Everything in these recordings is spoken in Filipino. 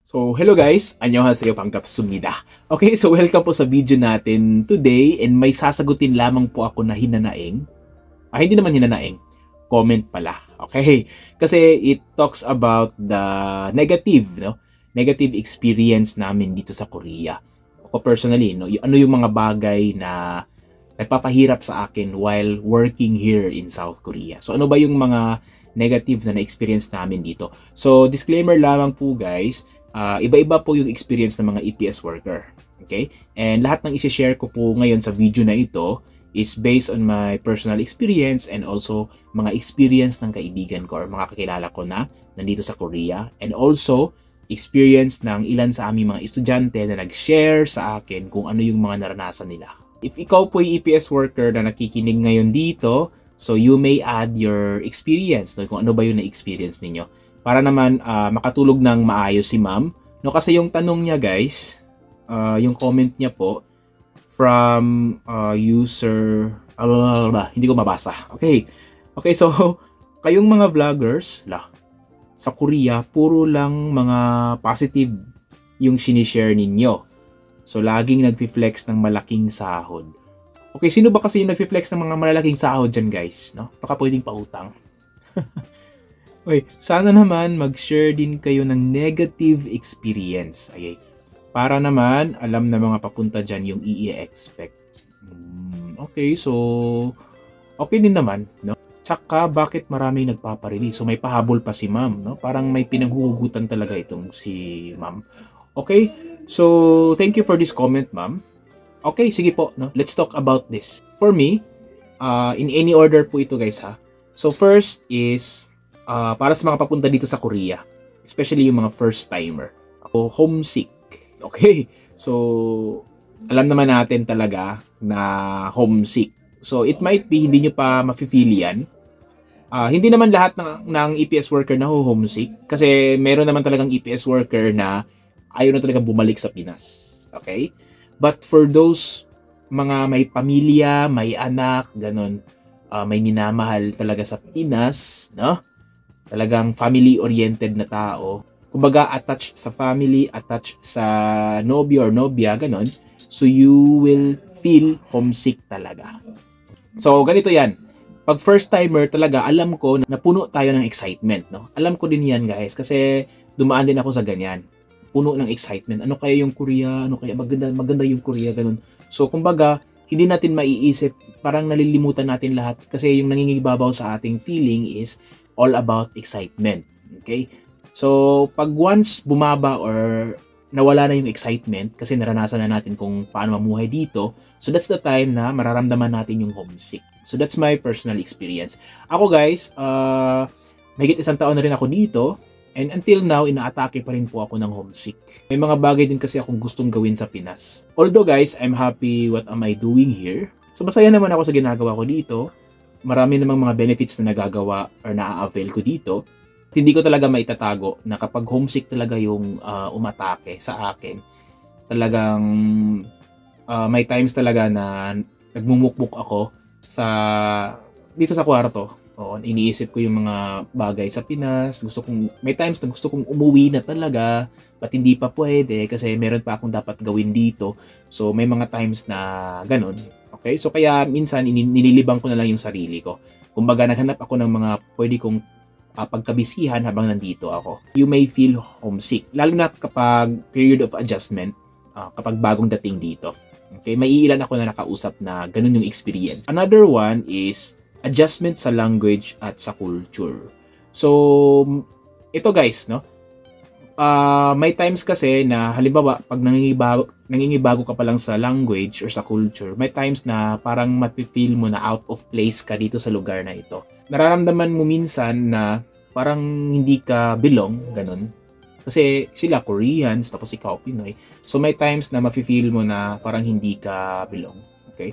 So, hello guys! Annyeonghaseyo, 반갑습니다. Okay, so welcome po sa video natin today and may sasagutin lamang po ako na hinanaing. Hindi naman hinanaing. Comment pala. Okay? Kasi it talks about the negative, Negative experience namin dito sa Korea. Ako personally, ano yung mga bagay na nagpapahirap sa akin while working here in South Korea. So, ano ba yung mga negative na na-experience namin dito? So, disclaimer lamang po guys, iba-iba po yung experience ng mga EPS worker. Okay? And lahat ng isi-share ko po ngayon sa video na ito is based on my personal experience and also mga experience ng kaibigan ko or mga kakilala ko na nandito sa Korea. And also, experience ng ilan sa aming mga estudyante na nag-share sa akin kung ano yung mga naranasan nila. If ikaw po yung EPS worker na nakikinig ngayon dito, so you may add your experience, kung ano ba yung na-experience ninyo. Para naman makatulog ng maayos si ma'am. Kasi yung tanong niya guys, yung comment niya po from user, hindi ko mabasa. Okay, so kayong mga vloggers, sa Korea, puro lang mga positive yung sinishare ninyo. So laging nagpi-flex ng malaking sahod. Okay, sino ba kasi yung nagpi-flex ng mga malalaking sahod dyan guys? Baka pwedeng pautang. Okay, sana naman mag-share din kayo ng negative experience. Okay. Para naman, alam na mga papunta dyan yung i-expect. Okay, so okay din naman, Tsaka, bakit maraming nagpaparelease? So, may pahabol pa si ma'am, Parang may pinanghuhugutan talaga itong si ma'am. Okay, so thank you for this comment, ma'am. Okay, sige po, let's talk about this. For me, in any order po ito guys ha. So, first is para sa mga papunta dito sa Korea, especially yung mga first timer. Ako homesick. Okay? So, alam naman natin talaga na homesick. So, it might be hindi nyo pa mafe-feel yan. Hindi naman lahat ng EPS worker na homesick kasi meron naman talagang EPS worker na ayaw na talagang bumalik sa Pinas. Okay? But for those mga may pamilya, may anak, ganun, may minamahal talaga sa Pinas, Talagang family-oriented na tao. Kumbaga, attached sa family, attached sa nobya or nobya, ganun. So, you will feel homesick talaga. So, ganito yan. Pag first timer talaga, alam ko na puno tayo ng excitement, Alam ko din yan, guys, kasi dumaan din ako sa ganyan. Puno ng excitement. Ano kaya yung Korea? Ano kaya maganda yung Korea, ganun. So, kumbaga, hindi natin maiisip, parang nalilimutan natin lahat kasi yung nangingibabaw sa ating feeling is all about excitement. Okay? So, pag once bumaba or nawala na yung excitement kasi naranasan na natin kung paano mamuhay dito, so that's the time na mararamdaman natin yung homesick. So, that's my personal experience. Ako guys, mahigit 1 taon na rin ako dito and until now, inaatake pa rin po ako ng homesick. May mga bagay din kasi akong gustong gawin sa Pinas. Although guys, I'm happy what am I doing here. So, masaya naman ako sa ginagawa ko dito. Marami namang mga benefits na nagagawa or na-avail ko dito. Hindi ko talaga maitatago na kapag homesick talaga yung umatake sa akin, talagang may times talaga na nagmumukmuk ako dito sa kwarto. Iniisip ko yung mga bagay sa Pinas. May times na gusto kong umuwi na talaga, but hindi pa pwede kasi meron pa akong dapat gawin dito. So may mga times na ganun. Okay? So kaya minsan nililibang ko na lang yung sarili ko. Kumbaga naghanap ako ng mga pwede kong pagkabisihan habang nandito ako. You may feel homesick, lalo na kapag period of adjustment, kapag bagong dating dito. Okay, may iilan ako na nakausap na ganun yung experience. Another one is adjustment sa language at sa culture. So, ito guys, may times kasi na halimbawa pag nangingibago ka pa lang sa language or sa culture, may times na parang mati-feel mo na out of place ka dito sa lugar na ito. Nararamdaman mo minsan na parang hindi ka belong, ganun. Kasi sila Koreans, tapos ikaw Pinoy. So may times na mafe-feel mo na parang hindi ka belong. Okay?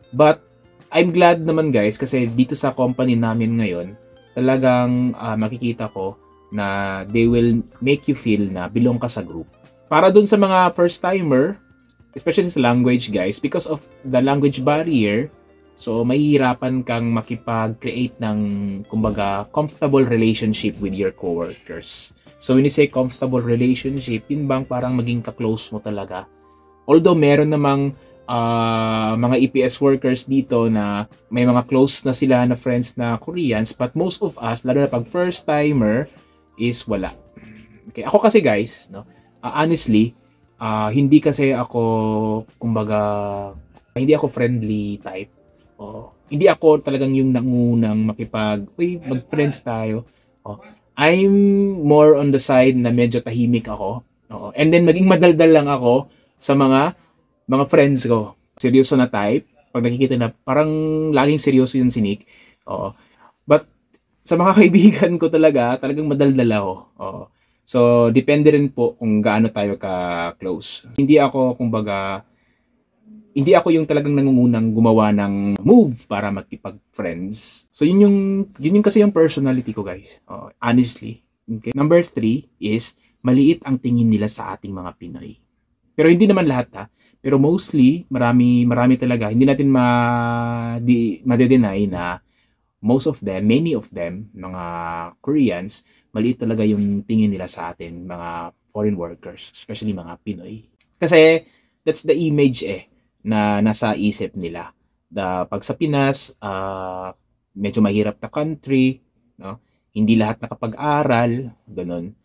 But I'm glad naman guys kasi dito sa company namin ngayon, talagang makikita ko na they will make you feel na belong ka sa group. Para dun sa mga first timer, especially sa language guys, because of the language barrier, So, mahihirapan kang makipag-create ng, kumbaga, comfortable relationship with your coworkers. So, when you say comfortable relationship, yun bang parang maging ka-close mo talaga? Although, meron namang mga EPS workers dito na may mga close na sila na friends na Koreans, but most of us, lalo na pag first-timer, is wala. Okay, ako kasi guys, no, honestly, hindi kasi ako, kumbaga, hindi ako friendly type. Hindi ako talagang yung nangunang mag-friends tayo. I'm more on the side na medyo tahimik ako. And then maging madaldal lang ako sa mga friends ko. Seryoso na type. Pag nakikita na parang laging seryoso yung sinik. But sa mga kaibigan ko talagang madaldal ako. So, depende rin po kung gaano tayo ka-close. Hindi ako, kumbaga, hindi ako yung talagang nangungunang gumawa ng move para makipag-friends. So, yun yung kasi yung personality ko, guys. Honestly. Okay. Number 3 is, maliit ang tingin nila sa ating mga Pinoy. Pero hindi naman lahat ha. Pero mostly, marami talaga. Hindi natin ma-deny na most of them, many of them, mga Koreans, maliit talaga yung tingin nila sa atin, mga foreign workers, especially mga Pinoy. Kasi that's the image na nasa isip nila. Pag sa Pinas, medyo mahirap na country, no? Hindi lahat nakapag-aral, ganun.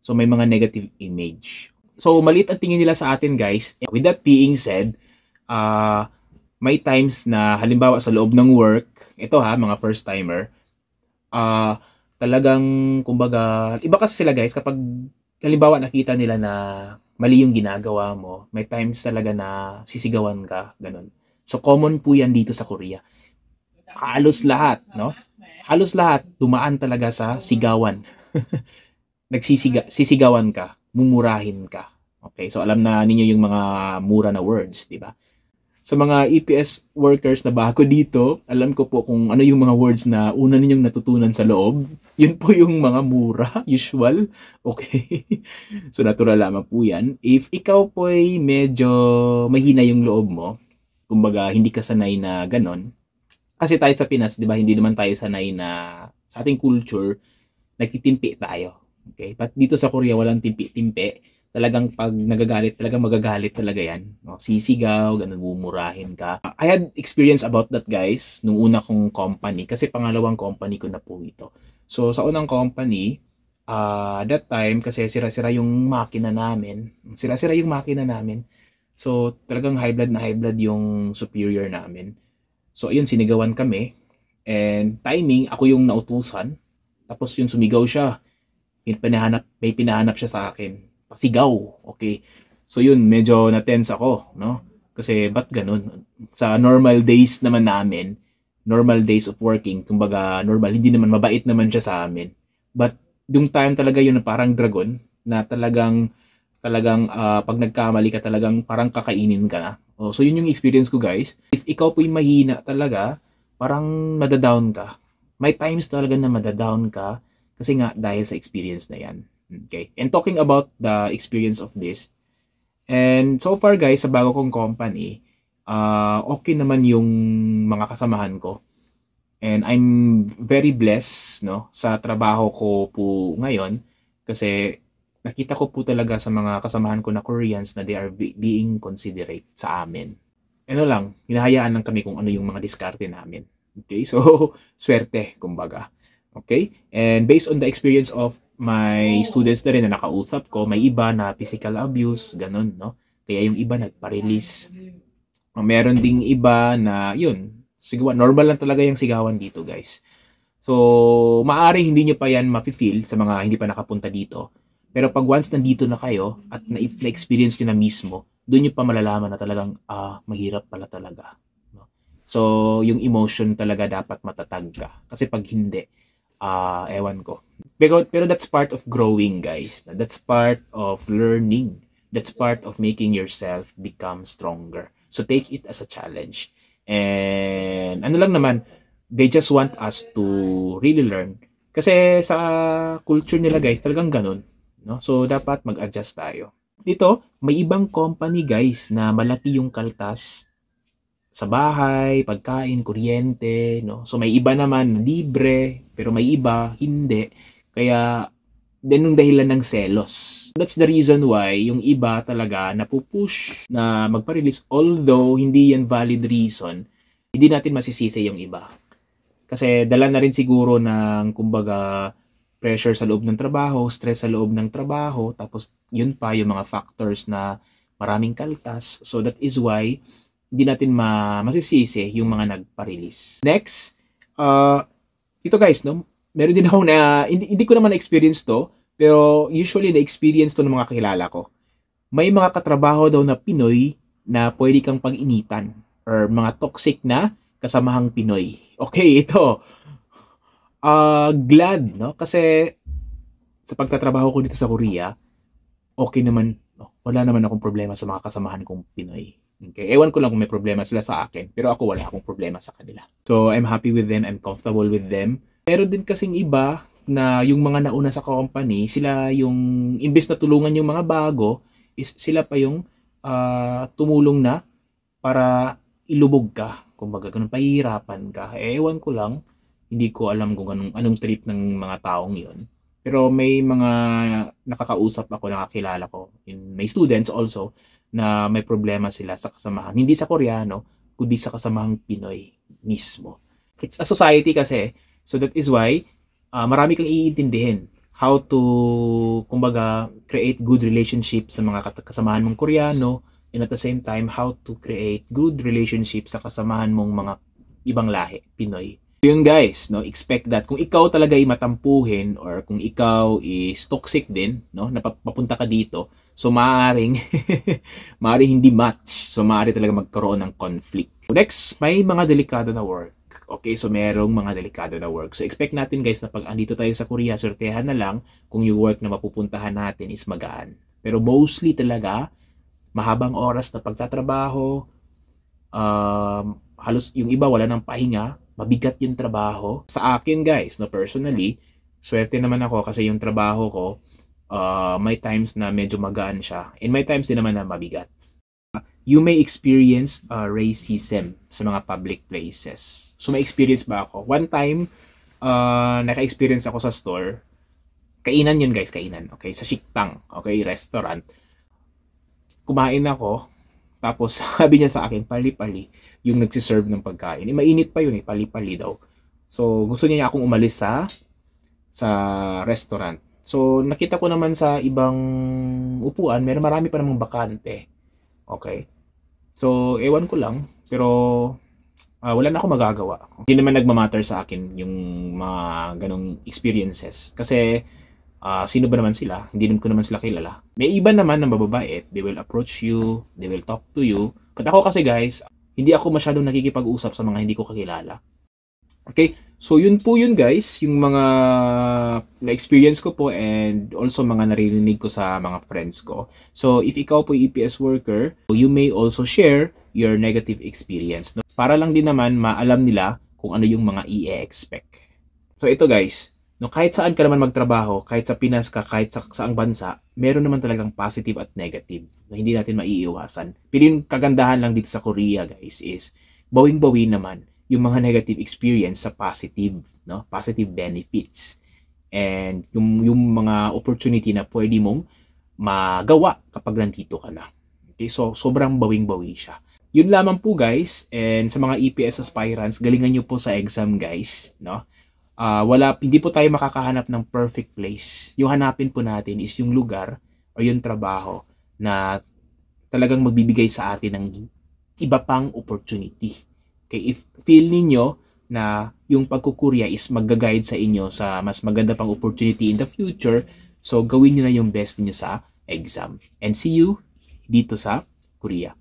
So may mga negative image. So maliit ang tingin nila sa atin, guys. With that being said, may times na halimbawa sa loob ng work, ito mga first timer, talagang, kumbaga, iba kasi sila guys, kapag halimbawa nakita nila na mali yung ginagawa mo, may times talaga na sisigawan ka, ganun. So, common po yan dito sa Korea. Halos lahat, no? Halos lahat, dumaan talaga sa sigawan. Sisigawan ka, mumurahin ka. Okay, so alam na ninyo yung mga mura na words, di ba? Sa mga EPS workers na bago dito, alam ko po kung ano yung mga words na una ninyong natutunan sa loob. Yun po yung mga mura, usual. Okay. So natural lamang po yan. If ikaw po ay medyo mahina yung loob mo, kumbaga hindi ka sanay na ganon. Kasi tayo sa Pinas, di ba, hindi naman tayo sanay na sa ating culture, nagtitimpi tayo. Okay? But dito sa Korea, walang timpi-timpi. Talagang pag nagagalit, talagang magagalit talaga yan. No? Sisigaw, ganun, bumurahin ka. I had experience about that, guys, nung una kong company. Kasi pangalawang company ko na po ito. So, sa unang company, that time, kasi sira-sira yung makina namin. So, talagang high blood na high blood yung superior namin. So, ayun, sinigawan kami. And timing, ako yung nautusan. Tapos yung sumigaw siya. May pinahanap siya sa akin. Pasigaw, okay. So yun, medyo na-tense ako, no? Kasi ba't ganun? Sa normal days naman namin, normal days of working, kumbaga normal, hindi naman, mabait naman siya sa amin. But yung time talaga yun na parang dragon, na talagang pag nagkamali ka talagang parang kakainin ka na. So yun yung experience ko, guys. If ikaw po'y mahina talaga, parang nadadown ka. May times talaga na madadown ka, kasi nga dahil sa experience na yan. Okay. And talking about the experience of this, and so far guys, sa bago kong company, okay naman yung mga kasamahan ko. And I'm very blessed, no, sa trabaho ko po ngayon kasi nakita ko po talaga sa mga kasamahan ko na Koreans na they are being considerate sa amin. Ano lang, hinahayaan lang kami kung ano yung mga diskarte namin. Okay, so swerte, kumbaga. Okay? And based on the experience of my students na rin na nakausap ko, may iba na physical abuse, ganun, no? Kaya yung iba nagpa-release. Meron ding iba na, yun, normal lang talaga yung sigawan dito, guys. So, maaring hindi nyo pa yan mafe-feel sa mga hindi pa nakapunta dito. Pero pag once nandito na kayo at na-experience nyo na mismo, doon nyo pa malalaman na talagang, mahirap pala talaga. No? So, yung emotion talaga dapat matatag ka. Kasi pag hindi, ewan ko. Pero that's part of growing, guys. That's part of learning. That's part of making yourself become stronger. So take it as a challenge. And ano lang naman, they just want us to really learn. Kasi sa culture nila, guys, talagang ganun. No? So dapat mag-adjust tayo. Dito, may ibang company, guys, na malaki yung kaltas. sa bahay, pagkain, kuryente, no? So may iba naman libre, pero may iba hindi. Kaya din yung dahilan ng selos. That's the reason why yung iba talaga napupush na magpa-release, although hindi yan valid reason, hindi natin masisisi yung iba. Kasi dala na rin siguro ng kumbaga pressure sa loob ng trabaho, stress sa loob ng trabaho, tapos yun pa yung mga factors na maraming kaltas. So that is why hindi natin masisisi yung mga nagpa-release. Next, ito guys, no? Meron din ako na, hindi ko naman na-experience to, pero usually na-experience to ng mga kakilala ko. May mga katrabaho daw na Pinoy na pwede kang pag-initan or mga toxic na kasamahang Pinoy. Okay, ito. Glad, no? Kasi sa pagtatrabaho ko dito sa Korea, okay naman, no? Wala naman akong problema sa mga kasamahan kong Pinoy. Okay, ewan ko lang kung may problema sila sa akin, pero ako wala akong problema sa kanila. So, I'm happy with them, I'm comfortable with them. Meron din kasing iba na yung mga nauna sa company, sila yung, imbes na tulungan yung mga bago, sila pa yung tumulong na para ilubog ka. Kumbaga, ganun, pahihirapan ka. Ewan ko lang, hindi ko alam kung anong trip ng mga taong yon. Pero may mga nakakausap ako, nakakilala ko, may students also, na may problema sila sa kasamahan. Hindi sa Koreano, kundi sa kasamahang Pinoy mismo. It's a society kasi, so that is why marami kang iintindihin how to, kumbaga, create good relationship sa mga kasamahan mong Koreano, and at the same time, how to create good relationship sa kasamahan mong mga ibang lahi, Pinoy. Yun guys, no, expect that kung ikaw talaga ay matampuhin or kung ikaw is toxic din, no, napapunta ka dito, so maaaring hindi match. So maaari talaga magkaroon ng conflict. Next, may mga delikado na work. Okay, so merong mga delikado na work. So expect natin guys na pag andito tayo sa Korea, sortehan na lang kung yung work na mapupuntahan natin is magaan. Pero mostly talaga, mahabang oras na pagtatrabaho, halos yung iba wala ng pahinga, mabigat yung trabaho. Sa akin guys, no, personally, swerte naman ako kasi yung trabaho ko, may times na medyo magaan siya and may times din naman na mabigat. You may experience racism sa mga public places. So may experience ba ako? One time, naka-experience ako sa store. Kainan yun guys, kainan. Okay, sa Shiktang, okay, restaurant. Kumain ako. Tapos sabi niya sa akin, pali-pali yung nagsiserve ng pagkain. Mainit pa yun eh, pali-pali daw. So gusto niya akong umalis sa restaurant. So nakita ko naman sa ibang upuan, marami pa namang bakante. Okay. So ewan ko lang, pero wala na ako magagawa. Hindi naman nagmamatter sa akin yung mga ganong experiences. Kasi sino ba naman sila? Hindi ko naman sila kilala. May iba naman na mababait. They will approach you. They will talk to you. But ako kasi guys, hindi ako masyadong nakikipag-usap sa mga hindi ko kakilala. Okay? So yun po yun guys. Yung mga na-experience ko po and also mga naririnig ko sa mga friends ko. So if ikaw po EPS worker, you may also share your negative experience. No? Para lang din naman maalam nila kung ano yung mga i-expect. So ito guys. No, kahit saan ka naman magtrabaho, kahit sa Pinas ka, kahit sa saang bansa, meron naman talagang positive at negative na hindi natin maiiwasan. Pero yung kagandahan lang dito sa Korea, guys, is bawing-bawi naman yung mga negative experience sa positive, no? Positive benefits. And yung mga opportunity na pwede mong magawa kapag nandito ka na. Okay, so sobrang bawing-bawi siya. Yun lamang po, guys. And sa mga EPS aspirants, galingan nyo po sa exam, guys, no? Hindi po tayo makakahanap ng perfect place. Yung hanapin po natin is yung lugar o yung trabaho na talagang magbibigay sa atin ng iba pang opportunity. Okay, if feel ninyo na yung pagkukurya is mag-guide sa inyo sa mas maganda pang opportunity in the future, so gawin nyo na yung best niyo sa exam. And see you dito sa Korea.